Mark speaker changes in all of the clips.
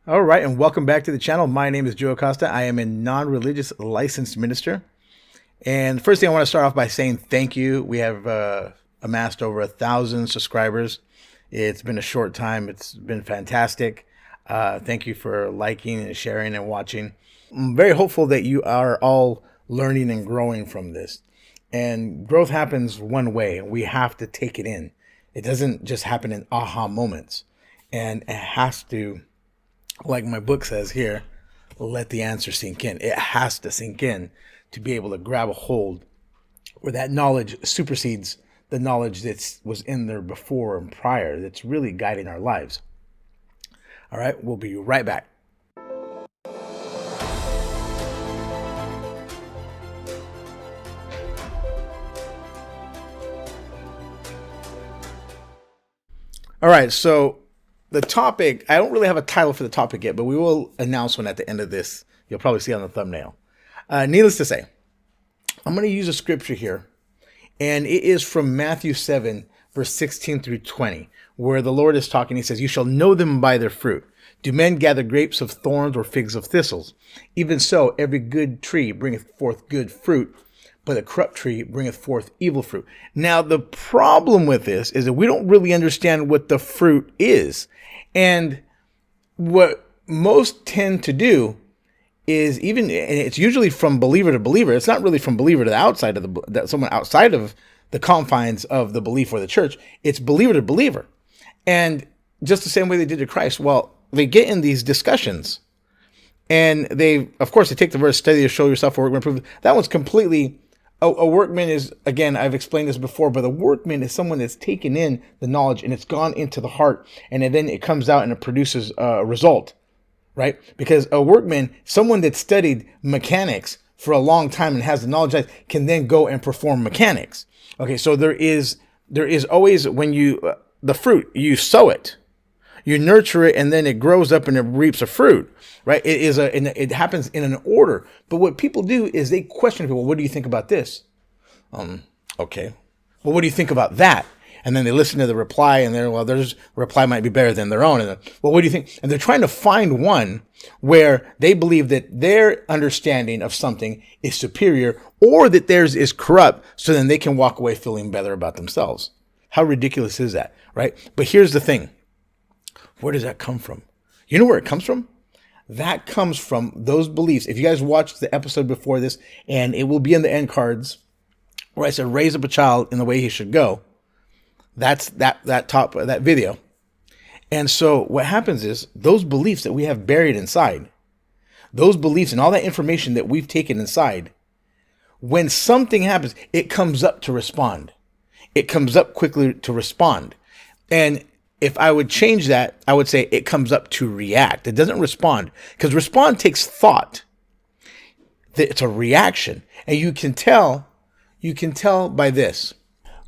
Speaker 1: All right, and welcome back to the channel. My name is Joe Acosta. I am a non-religious licensed minister. And the first thing I want to start off by saying thank you. We have amassed over 1,000 subscribers. It's been a short time. It's been fantastic. Thank you for liking and sharing and watching. I'm very hopeful that you are all learning and growing from this. And growth happens one way. We have to take it in. It doesn't just happen in aha moments. And it has to, like my book says here, let the answer sink in. It has to sink in to be able to grab a hold where that knowledge supersedes the knowledge that was in there before and prior that's really guiding our lives. All right, we'll be right back. All right, so the topic, I don't really have a title for the topic yet, but we will announce one at the end of this. You'll probably see on the thumbnail. Needless to say, I'm going to use a scripture here, and it is from Matthew 7, verse 16 through 20, where the Lord is talking. He says, "You shall know them by their fruit. Do men gather grapes of thorns or figs of thistles? Even so, every good tree bringeth forth good fruit, but a corrupt tree bringeth forth evil fruit." Now, the problem with this is that we don't really understand what the fruit is. And what most tend to do is, even, and it's usually from believer to believer. It's not really from believer to the outside of someone outside of the confines of the belief or the church. It's believer to believer. And just the same way they did to Christ. Well, they get in these discussions and they take the verse, "Study to show yourself a workman approved." That one's completely, a workman is, again, I've explained this before, but a workman is someone that's taken in the knowledge and it's gone into the heart, and then it comes out and it produces a result, right? Because a workman, someone that studied mechanics for a long time and has the knowledge, that can then go and perform mechanics. Okay, so there is always, when you, the fruit, you sow it, you nurture it, and then it grows up and it reaps a fruit, right? It happens in an order. But what people do is they question people. "What do you think about this?" Okay. "Well, what do you think about that?" And then they listen to the reply, and their reply might be better than their own. And "Well, what do you think?" And they're trying to find one where they believe that their understanding of something is superior, or that theirs is corrupt, so then they can walk away feeling better about themselves. How ridiculous is that, right? But here's the thing. Where does that come from? You know where it comes from? That comes from those beliefs. If you guys watched the episode before this, and it will be in the end cards, where I said, raise up a child in the way he should go. That's that video. And so what happens is, those beliefs that we have buried inside, those beliefs and all that information that we've taken inside, when something happens, it comes up to respond. It comes up quickly to respond. And if I would change that, I would say it comes up to react. It doesn't respond, because respond takes thought. It's a reaction. And you can tell by this.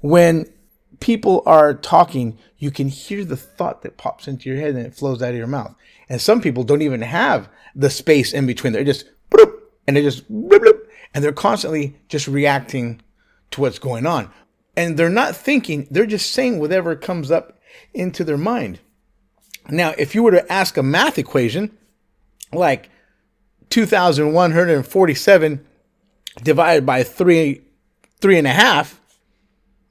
Speaker 1: When people are talking, you can hear the thought that pops into your head and it flows out of your mouth. And some people don't even have the space in between. They're just, bloop, and they just, bloop, bloop, and they're constantly just reacting to what's going on. And they're not thinking, they're just saying whatever comes up into their mind. Now, if you were to ask a math equation like 2,147 divided by 3.5,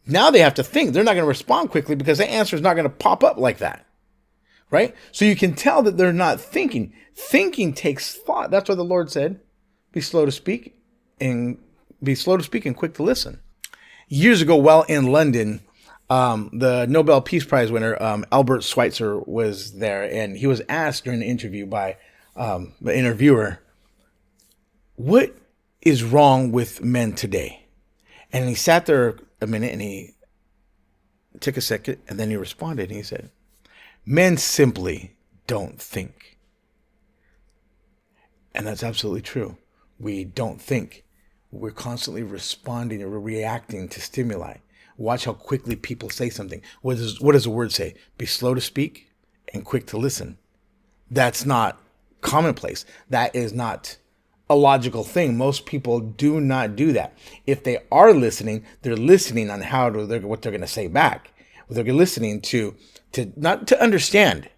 Speaker 1: now they have to think. They're not going to respond quickly, because the answer is not going to pop up like that, right? So you can tell that they're not thinking. Thinking takes thought. That's why the Lord said, be slow to speak and quick to listen. Years ago, while in London, the Nobel Peace Prize winner, Albert Schweitzer, was there, and he was asked during the interview by the interviewer, "What is wrong with men today?" And he sat there a minute, and he took a second, and then he responded, and he said, "Men simply don't think." And that's absolutely true. We don't think. We're constantly responding or reacting to stimuli. Watch how quickly people say something. What does the word say? Be slow to speak and quick to listen. That's not commonplace. That is not a logical thing. Most people do not do that. If they are listening, they're listening on what they're going to say back. They're listening to not to understand.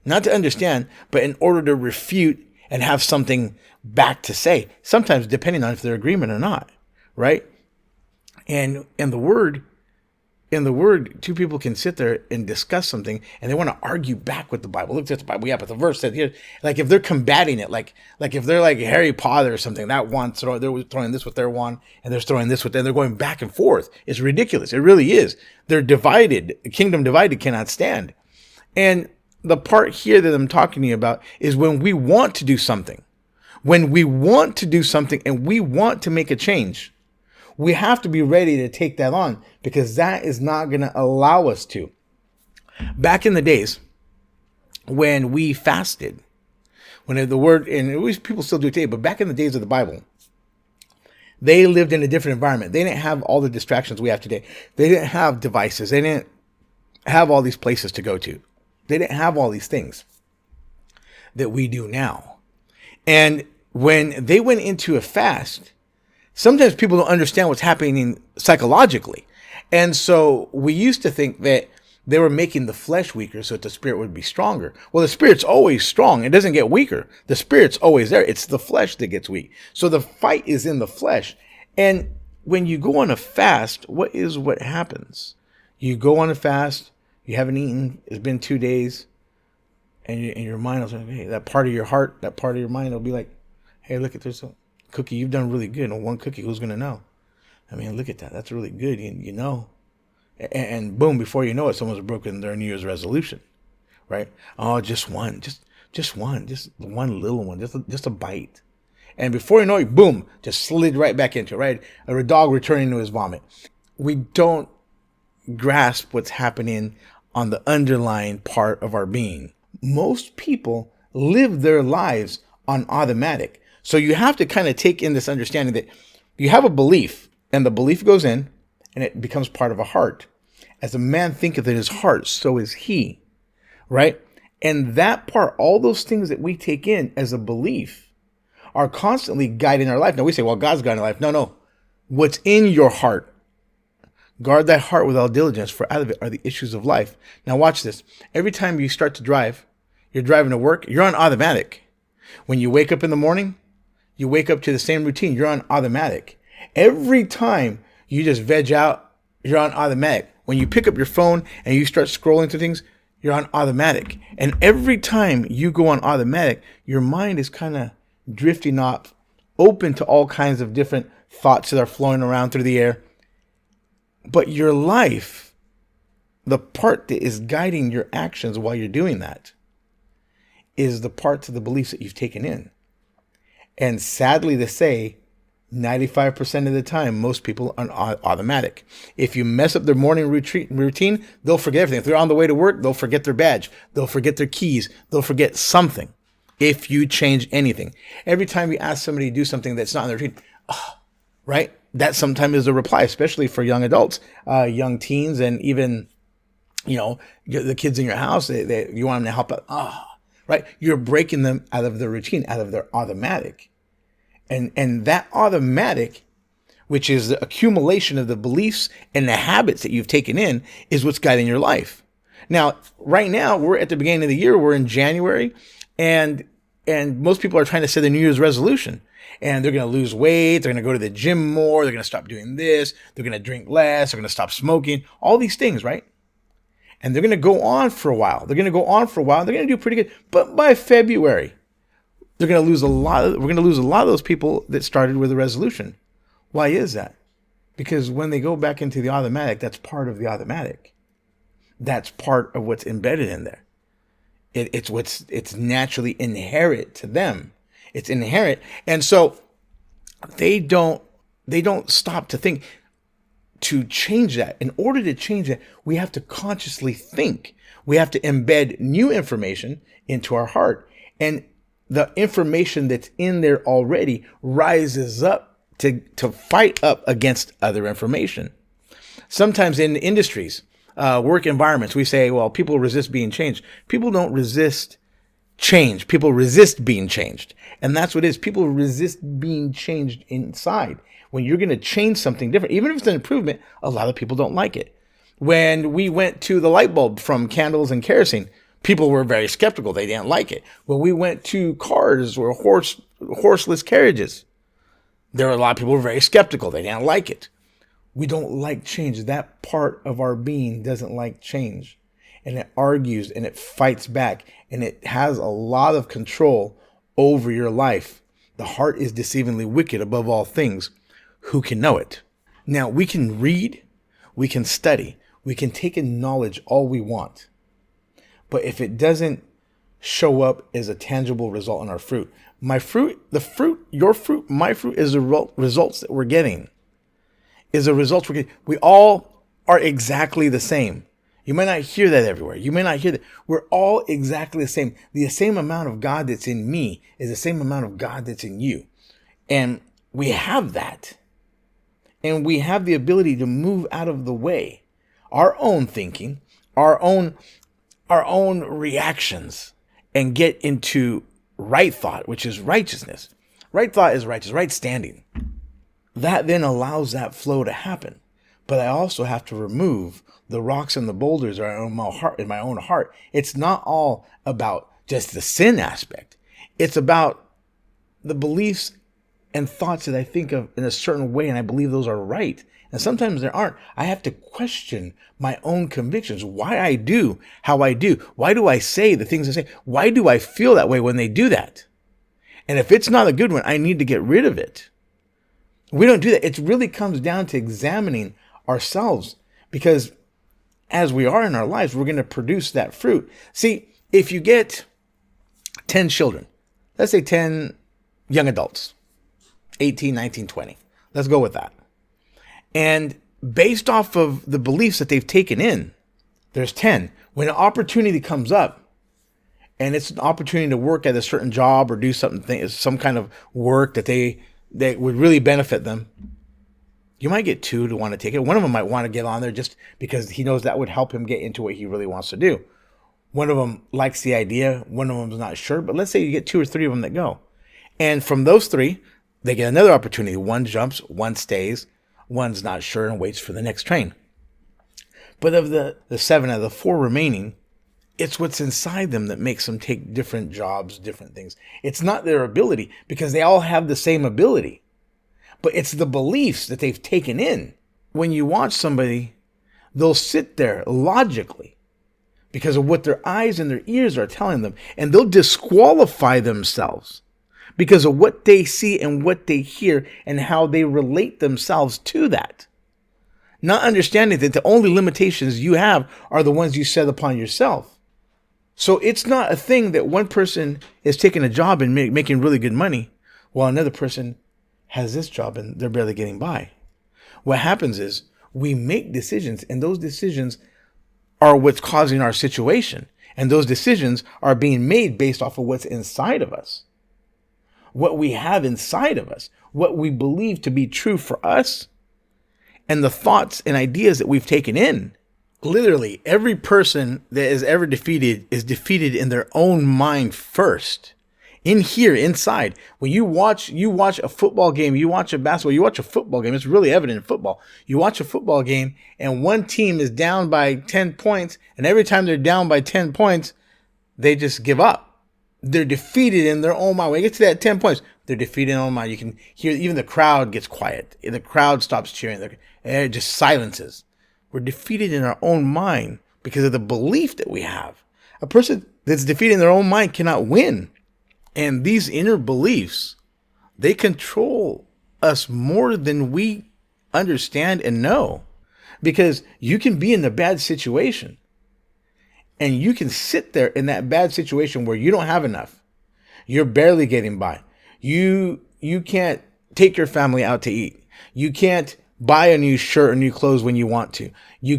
Speaker 1: not to understand, but in order to refute and have something back to say, sometimes depending on if they're agreement or not, right? And in the word, two people can sit there and discuss something and they want to argue back with the Bible. Look at the Bible. Yeah, but the verse said here, like if they're combating it, like if they're like Harry Potter or something, that one, so they're throwing this with their one and they're throwing this with them. They're going back and forth. It's ridiculous. It really is. They're divided. The kingdom divided cannot stand. And the part here that I'm talking to you about is when we want to do something. When we want to do something and we want to make a change, we have to be ready to take that on because that is not going to allow us to. Back in the days when we fasted, when the word, and people still do it today, but back in the days of the Bible, they lived in a different environment. They didn't have all the distractions we have today. They didn't have devices. They didn't have all these places to go to. They didn't have all these things that we do now. And when they went into a fast, sometimes people don't understand what's happening psychologically. And so we used to think that they were making the flesh weaker so that the spirit would be stronger. Well, the spirit's always strong. It doesn't get weaker. The spirit's always there. It's the flesh that gets weak. So the fight is in the flesh. And when you go on a fast, what happens? You go on a fast, you haven't eaten, it's been 2 days, and your mind will say, hey, that part of your heart, that part of your mind will be like, hey, look at this cookie, you've done really good. And one cookie, who's going to know? I mean, look at that. That's really good. You know. And boom, before you know it, someone's broken their New Year's resolution, right? Oh, just one, just one little one, just a bite. And before you know it, boom, just slid right back into it, right? A dog returning to his vomit. We don't grasp what's happening on the underlying part of our being. Most people live their lives on automatic. So you have to kind of take in this understanding that you have a belief and the belief goes in and it becomes part of a heart. As a man thinketh in his heart, so is he, right? And that part, all those things that we take in as a belief are constantly guiding our life. Now we say, well, God's guiding our life. No. What's in your heart? Guard thy heart with all diligence, for out of it are the issues of life. Now watch this. Every time you start to drive, you're driving to work, you're on automatic. When you wake up in the morning, you wake up to the same routine, you're on automatic. Every time you just veg out, you're on automatic. When you pick up your phone and you start scrolling through things, you're on automatic. And every time you go on automatic, your mind is kind of drifting off, open to all kinds of different thoughts that are flowing around through the air. But your life, the part that is guiding your actions while you're doing that, is the parts of the beliefs that you've taken in. And sadly to say, 95% of the time, most people are automatic. If you mess up their morning routine, they'll forget everything. If they're on the way to work, they'll forget their badge. They'll forget their keys. They'll forget something if you change anything. Every time you ask somebody to do something that's not in their routine, right? That sometimes is a reply, especially for young adults, young teens, and even, the kids in your house, you want them to help out. Right? You're breaking them out of their routine, out of their automatic. And that automatic, which is the accumulation of the beliefs and the habits that you've taken in, is what's guiding your life. Now, right now, we're at the beginning of the year. We're in January, and most people are trying to set a New Year's resolution. And they're going to lose weight. They're going to go to the gym more. They're going to stop doing this. They're going to drink less. They're going to stop smoking. All these things, right? And they're going to go on for a while. They're going to do pretty good. But by February, we're going to lose a lot of those people that started with a resolution. Why is that? Because when they go back into the automatic, that's part of the automatic. That's part of what's embedded in there. It's naturally inherent to them. It's inherent. And so they don't stop to think to change that. In order to change that, we have to consciously think. We have to embed new information into our heart. And the information that's in there already rises up to fight up against other information. Sometimes in industries, work environments, we say, well, people resist being changed. People don't resist change. People resist being changed. And that's what it is. People resist being changed inside. When you're going to change something different, even if it's an improvement, a lot of people don't like it. When we went to the light bulb from candles and kerosene, People were very skeptical. They didn't like it. When we went to cars or horseless carriages, there were a lot of people who were very skeptical. They didn't like it. We don't like change. That part of our being doesn't like change. And it argues and it fights back and it has a lot of control over your life. The heart is deceivingly wicked above all things. Who can know it? Now, we can read, we can study, we can take in knowledge all we want. But if it doesn't show up as a tangible result in our fruit, my fruit, the fruit, your fruit, my fruit is the results that we're getting. Is the results we're getting. We all are exactly the same. You might not hear that everywhere. You may not hear that. We're all exactly the same. The same amount of God that's in me is the same amount of God that's in you. And we have that. And we have the ability to move out of the way. Our own thinking, our own reactions, and get into right thought, which is righteousness. Right thought is righteous, right standing. That then allows that flow to happen. But I also have to remove the rocks and the boulders are in my own heart. It's not all about just the sin aspect. It's about the beliefs and thoughts that I think of in a certain way, and I believe those are right. And sometimes they aren't. I have to question my own convictions, why I do how I do. Why do I say the things I say? Why do I feel that way when they do that? And if it's not a good one, I need to get rid of it. We don't do that. It really comes down to examining ourselves, because as we are in our lives, we're going to produce that fruit. See, if you get 10 children, let's say 10 young adults, 18, 19, 20. Let's go with that. And based off of the beliefs that they've taken in, there's 10. When an opportunity comes up, and it's an opportunity to work at a certain job or do something, some kind of work that would really benefit them, you might get 2 to want to take it. One of them might want to get on there just because he knows that would help him get into what he really wants to do. One of them likes the idea. One of them is not sure. But let's say you get 2 or 3 of them that go. And from those 3, they get another opportunity. One jumps, one stays, one's not sure and waits for the next train. But of the 7 out of the 4 remaining, it's what's inside them that makes them take different jobs, different things. It's not their ability, because they all have the same ability. But it's the beliefs that they've taken in. When you watch somebody, they'll sit there logically because of what their eyes and their ears are telling them, and they'll disqualify themselves because of what they see and what they hear and how they relate themselves to that. Not understanding that the only limitations you have are the ones you set upon yourself. So it's not a thing that one person is taking a job and making really good money while another person has this job and they're barely getting by. What happens is we make decisions, and those decisions are what's causing our situation. And those decisions are being made based off of what's inside of us. What we have inside of us, what we believe to be true for us, and the thoughts and ideas that we've taken in. Literally, every person that is ever defeated is defeated in their own mind first. In here, inside, when you watch a football game, you watch a basketball, you watch a football game, it's really evident in football. You watch a football game and one team is down by 10 points, and every time they're down by 10 points, they just give up. They're defeated in their own mind. When you get to that 10 points, they're defeated in their own mind. You can hear even the crowd gets quiet. The crowd stops cheering. It just silences. We're defeated in our own mind because of the belief that we have. A person that's defeated in their own mind cannot win. And these inner beliefs, they control us more than we understand and know. Because you can be in a bad situation and you can sit there in that bad situation where you don't have enough. You're barely getting by. You can't take your family out to eat. You can't buy a new shirt or new clothes when you want to. You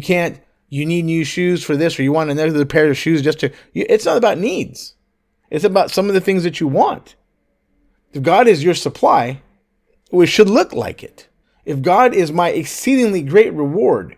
Speaker 1: need new shoes for this, or you want another pair of shoes it's not about needs. It's about some of the things that you want. If God is your supply, we should look like it. If God is my exceedingly great reward,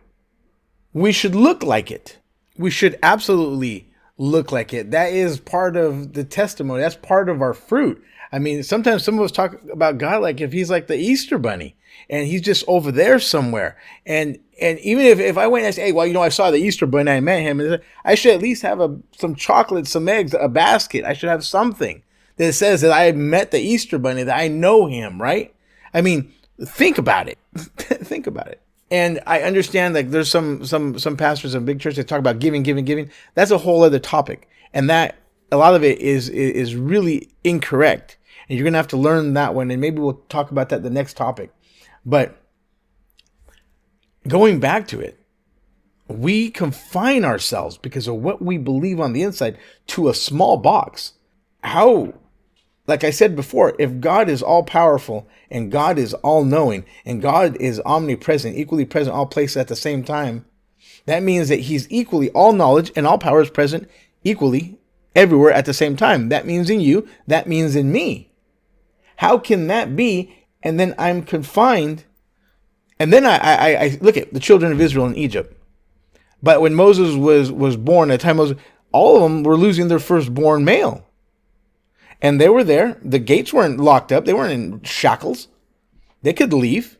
Speaker 1: we should look like it. We should absolutely look like it. That is part of the testimony. That's part of our fruit. I mean, sometimes some of us talk about God like if he's like the Easter bunny and he's just over there somewhere. And even if I went and say, hey, well, I saw the Easter bunny, I met him, and I should at least have some chocolate, some eggs, a basket. I should have something that says that I met the Easter bunny, that I know him, right? I mean, think about it. Think about it. And I understand like there's some pastors in big churches that talk about giving. That's a whole other topic. And that a lot of it is really incorrect. And you're going to have to learn that one. And maybe we'll talk about that the next topic. But going back to it, we confine ourselves because of what we believe on the inside to a small box. How, like I said before, if God is all powerful and God is all knowing and God is omnipresent, equally present all places at the same time, that means that he's equally all knowledge and all power is present equally everywhere at the same time. That means in you, that means in me. How can that be? And then I'm confined. And then I look at the children of Israel in Egypt. But when Moses was born, at the time Moses, all of them were losing their firstborn male. And they were there. The gates weren't locked up. They weren't in shackles. They could leave,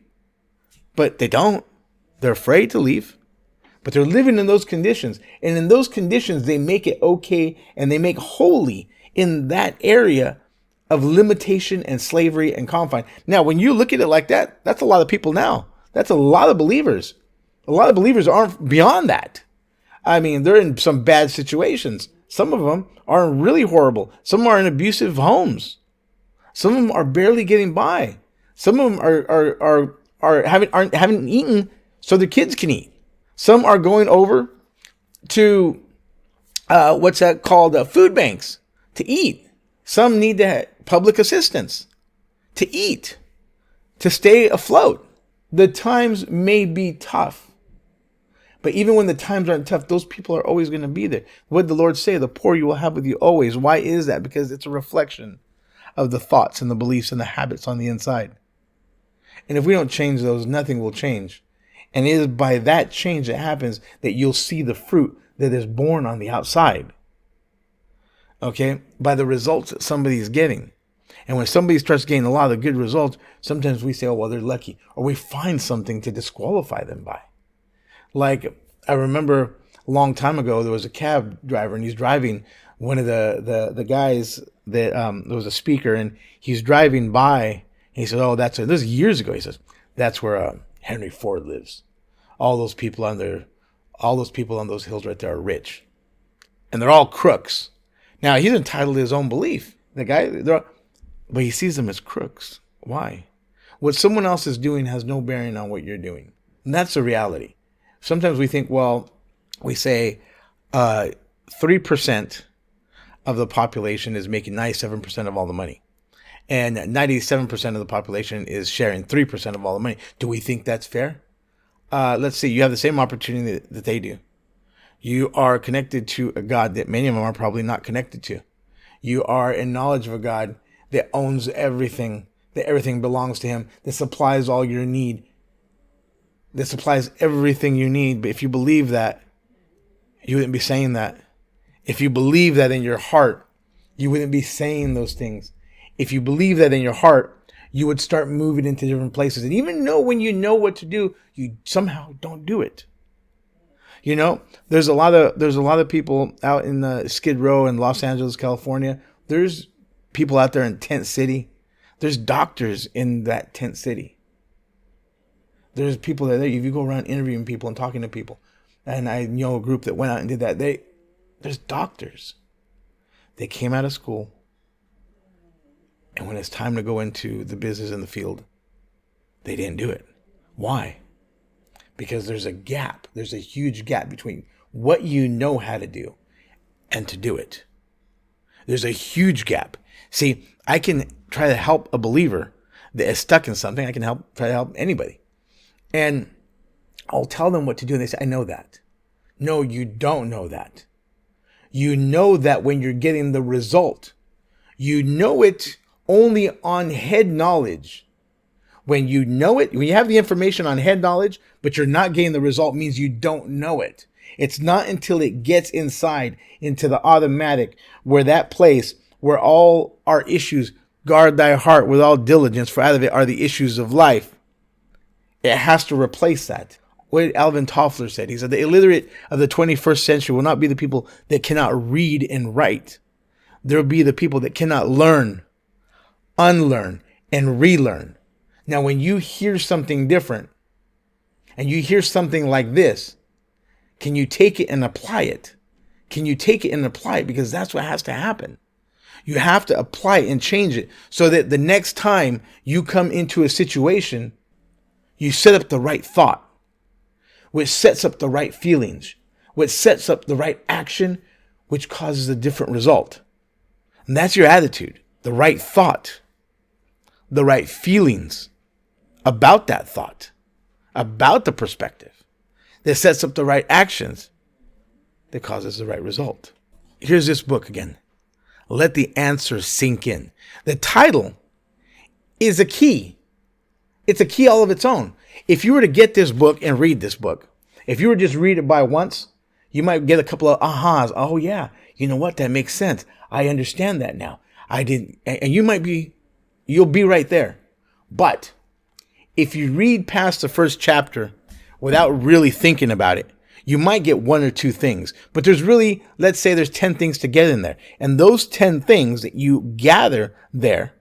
Speaker 1: but they don't. They're afraid to leave, but they're living in those conditions. And in those conditions, they make it okay and they make holy in that area of limitation and slavery and confine. Now, when you look at it like that, that's a lot of people now. That's a lot of believers. A lot of believers aren't beyond that. I mean, they're in some bad situations. Some of them are really horrible. Some are in abusive homes. Some of them are barely getting by. Some of them haven't eaten so their kids can eat. Some are going over to what's that called? Food banks to eat. Some need public assistance to eat, to stay afloat. The times may be tough. But even when the times aren't tough, those people are always going to be there. What did the Lord say? The poor you will have with you always. Why is that? Because it's a reflection of the thoughts and the beliefs and the habits on the inside. And if we don't change those, nothing will change. And it is by that change that happens that you'll see the fruit that is born on the outside. Okay? By the results that somebody's getting. And when somebody starts getting a lot of good results, sometimes we say, oh, well, they're lucky. Or we find something to disqualify them by. Like, I remember a long time ago, there was a cab driver and he's driving one of the guys that there was a speaker and he's driving by. And he said, oh, this is years ago. He says, that's where Henry Ford lives. All those people on those hills right there are rich. And they're all crooks. Now, he's entitled to his own belief. The guy, but he sees them as crooks. Why? What someone else is doing has no bearing on what you're doing. And that's the reality. Sometimes we think, well, we say 3% of the population is making 97% of all the money. And 97% of the population is sharing 3% of all the money. Do we think that's fair? Let's see. You have the same opportunity that they do. You are connected to a God that many of them are probably not connected to. You are in knowledge of a God that owns everything, that everything belongs to him, that supplies all your need, that supplies everything you need. But if you believe that, you wouldn't be saying that. If you believe that in your heart, you wouldn't be saying those things. If you believe that in your heart, you would start moving into different places. And even though when you know what to do, you somehow don't do it. You know, there's a lot of people out in Skid Row in Los Angeles, California. There's people out there in Tent City. There's doctors in that tent city. There's people that if you go around interviewing people and talking to people, and I know a group that went out and did that. There's doctors. They came out of school, and when it's time to go into the business in the field, they didn't do it. Why? Because there's a gap. There's a huge gap between what you know how to do and to do it. There's a huge gap. See, I can try to help a believer that is stuck in something. I can try to help anybody. And I'll tell them what to do. And they say, I know that. No, you don't know that. You know that when you're getting the result. You know it only on head knowledge. When you know it, when you have the information on head knowledge, but you're not getting the result, means you don't know it. It's not until it gets inside into the automatic, where that place where all our issues, guard thy heart with all diligence, for out of it are the issues of life. It has to replace that. What Alvin Toffler said, he said, the illiterate of the 21st century will not be the people that cannot read and write. There will be the people that cannot learn, unlearn, and relearn. Now, when you hear something different and you hear something like this, can you take it and apply it? Can you take it and apply it? Because that's what has to happen. You have to apply it and change it so that the next time you come into a situation, you set up the right thought, which sets up the right feelings, which sets up the right action, which causes a different result. And that's your attitude, the right thought, the right feelings about that thought, about the perspective that sets up the right actions that causes the right result. Here's this book again. Let the answer sink in. The title is a key. It's a key all of its own. If you were to get this book and read this book, if you were to just read it by once, you might get a couple of ahas. Oh yeah, you know what? That makes sense. I understand that now. I didn't, and you'll be right there. But if you read past the first chapter without really thinking about it, you might get one or two things. But there's really, let's say there's 10 things to get in there. And those 10 things that you gather there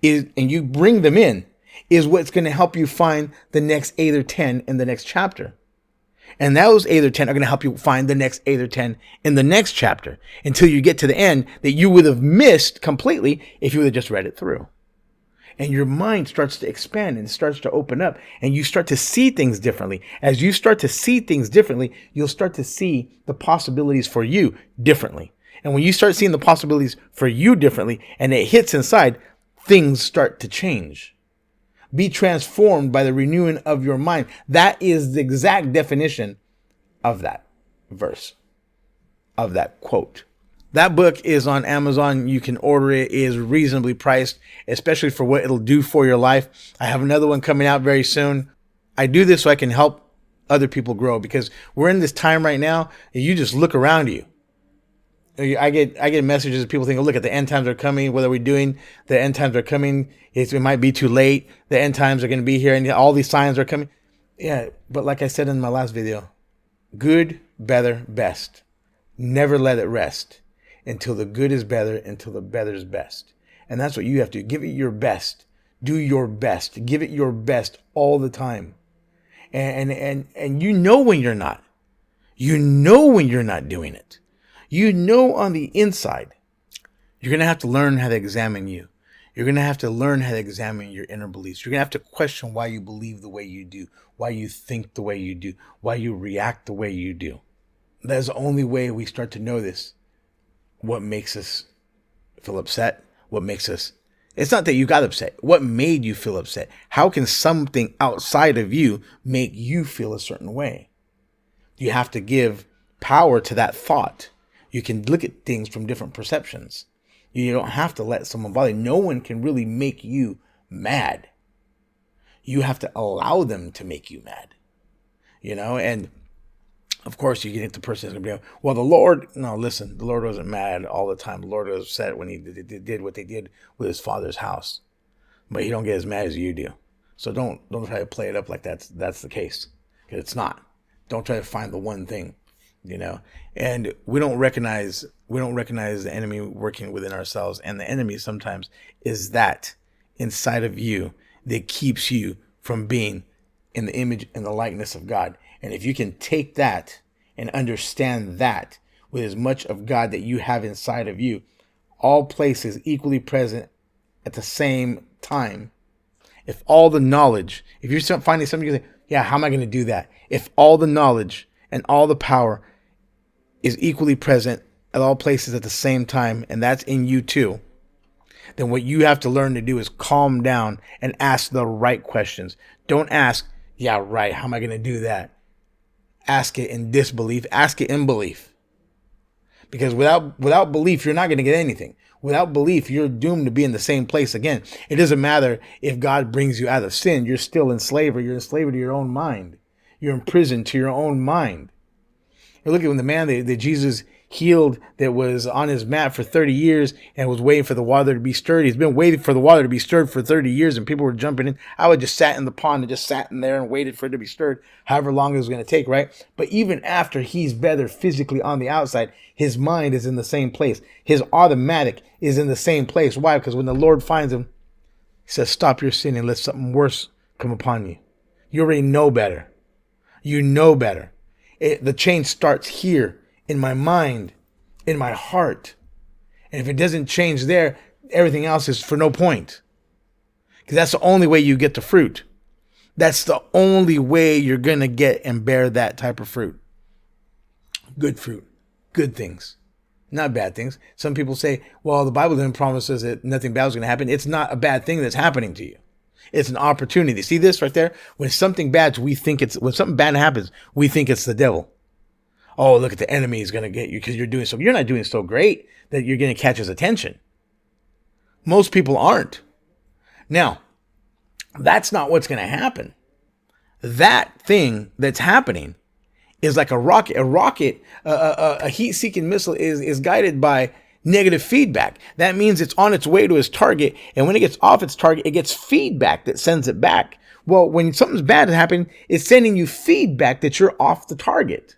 Speaker 1: and you bring them in is what's going to help you find the next 8 or 10 in the next chapter. And those 8 or 10 are going to help you find the next 8 or 10 in the next chapter until you get to the end that you would have missed completely if you would have just read it through. And your mind starts to expand and starts to open up and you start to see things differently. As you start to see things differently, you'll start to see the possibilities for you differently. And when you start seeing the possibilities for you differently and it hits inside, things start to change. Be transformed by the renewing of your mind. That is the exact definition of that verse, of that quote. That book is on Amazon. You can order it. It is reasonably priced, especially for what it'll do for your life. I have another one coming out very soon. I do this so I can help other people grow because we're in this time right now. You just look around you. I get messages of people thinking, look, at the end times are coming. What are we doing? The end times are coming. It might be too late. The end times are going to be here and all these signs are coming. Yeah, but like I said in my last video, good, better, best. Never let it rest until the good is better, until the better is best. And that's what you have to do. Give it your best. Do your best. Give it your best all the time. And you know when you're not. You know when you're not doing it. You know on the inside. You're going to have to learn how to examine you. You're going to have to learn how to examine your inner beliefs. You're going to have to question why you believe the way you do, why you think the way you do, why you react the way you do. That's the only way we start to know this. What makes us feel upset? What makes us... It's not that you got upset. What made you feel upset? How can something outside of you make you feel a certain way? You have to give power to that thought. You can look at things from different perceptions. You don't have to let someone bother you. No one can really make you mad. You have to allow them to make you mad. And of course you get the person that's going to be, well, the Lord, no, listen, the Lord wasn't mad all the time. The Lord was upset when he did what they did with his father's house. But he don't get as mad as you do. So don't try to play it up like that's the case. Because it's not. Don't try to find the one thing. And we don't recognize the enemy working within ourselves. And the enemy sometimes is that inside of you that keeps you from being in the image and the likeness of God. And if you can take that and understand that with as much of God that you have inside of you, all places equally present at the same time. If all the knowledge, if you're finding something, you say, yeah, how am I going to do that? If all the knowledge and all the power is equally present at all places at the same time, and that's in you too, then what you have to learn to do is calm down and ask the right questions. Don't ask, yeah, right, how am I going to do that? Ask it in disbelief. Ask it in belief. Because without belief, you're not going to get anything. Without belief, you're doomed to be in the same place again. It doesn't matter if God brings you out of sin. You're still in slavery. You're in slavery to your own mind. You're in prison to your own mind. Or look at when the man that Jesus healed that was on his mat for 30 years and was waiting for the water to be stirred. He's been waiting for the water to be stirred for 30 years and people were jumping in. I would just sat in the pond and just sat in there and waited for it to be stirred, however long it was going to take, right? But even after he's better physically on the outside, his mind is in the same place. His automatic is in the same place. Why? Because when the Lord finds him, he says, stop your sin and let something worse come upon you. You already know better. You know better. The change starts here in my mind, in my heart. And if it doesn't change there, everything else is for no point. Because that's the only way you get the fruit. That's the only way you're going to get and bear that type of fruit. Good fruit. Good things. Not bad things. Some people say, well, the Bible didn't promise us that nothing bad was going to happen. It's not a bad thing that's happening to you. It's an opportunity. See this right there? When something bad happens, we think it's the devil. Oh, look at the enemy is going to get you because you're not doing so great that you're going to catch his attention. Most people aren't. Now, that's not what's going to happen. That thing that's happening is like a rocket. A heat-seeking missile is guided by negative feedback. That means it's on its way to its target. And when it gets off its target, it gets feedback that sends it back. Well, when something's bad is happening, it's sending you feedback that you're off the target.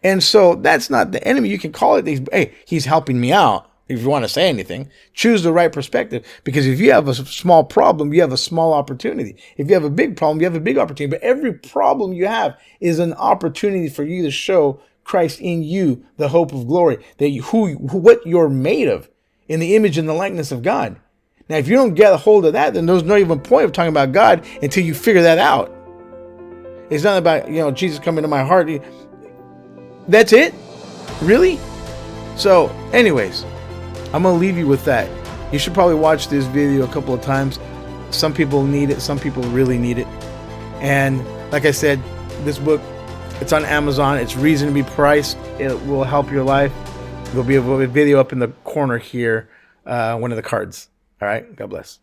Speaker 1: And so that's not the enemy. You can call it, hey, he's helping me out. If you want to say anything, choose the right perspective. Because if you have a small problem, you have a small opportunity. If you have a big problem, you have a big opportunity. But every problem you have is an opportunity for you to show Christ in you, the hope of glory, that what you're made of, in the image and the likeness of God. Now, if you don't get a hold of that, then there's no even point of talking about God until you figure that out. It's not about, Jesus coming to my heart. That's it? Really? So, anyways, I'm going to leave you with that. You should probably watch this video a couple of times. Some people need it. Some people really need it. And like I said, this book, it's on Amazon. It's reasonably priced. It will help your life. There'll be a video up in the corner here, one of the cards. All right. God bless.